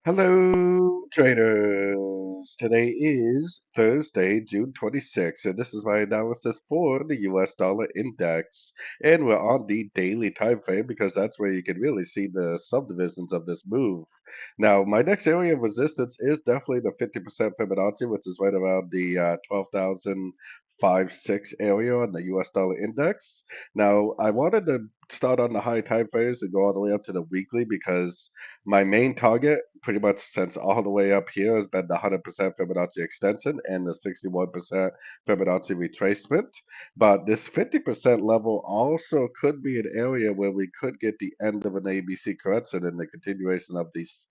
Hello, traders. Today is Thursday, June 26th, and this is my analysis for the US dollar index. And we're on the daily time frame because that's where you can really see the subdivisions of this move. Now, my next area of resistance is definitely the 50% Fibonacci, which is right around the 12,056 area on the US dollar index. Now, I wanted to start on the high time frames and go all the way up to the weekly because my main target, pretty much since all the way up here, has been the 100% Fibonacci extension and the 61% Fibonacci retracement. But this 50% level also could be an area where we could get the end of an ABC correction and the continuation of this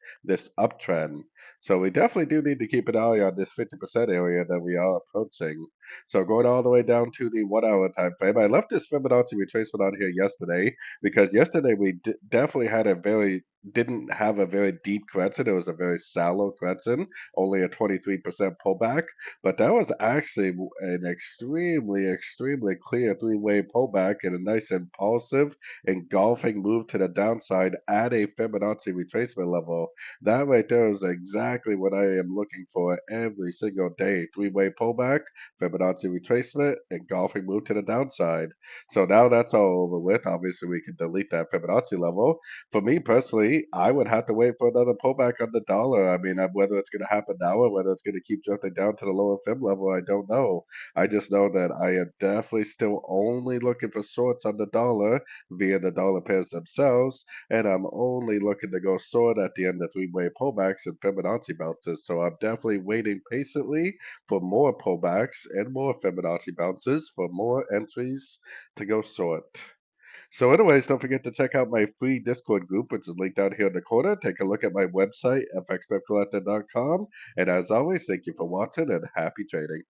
uptrend. So we definitely do need to keep an eye on this 50% area that we are approaching. So going all the way down to the 1 hour time frame, I left this Fibonacci retracement on here yesterday because yesterday we definitely had a very didn't have a very deep correction. It was a very shallow correction, only a 23% pullback. But that was actually an extremely clear three-way pullback and a nice impulsive engulfing move to the downside at a Fibonacci retracement level. That right there is exactly what I am looking for every single day. Three-way pullback, Fibonacci retracement, engulfing move to the downside. So now that's all over with. Obviously, we can delete that Fibonacci level. For me personally, I would have to wait for another pullback on the dollar. I mean, whether it's going to happen now or whether it's going to keep drifting down to the lower fib level, I don't know. I just know that I am definitely still only looking for shorts on the dollar via the dollar pairs themselves, and I'm only looking to go short at the end of three-way pullbacks and Fibonacci bounces. So I'm definitely waiting patiently for more pullbacks and more Fibonacci bounces for more entries to go short. So, anyways, don't forget to check out my free Discord group, which is linked down here in the corner. Take a look at my website, fxpipcollector.com. And as always, thank you for watching and happy trading.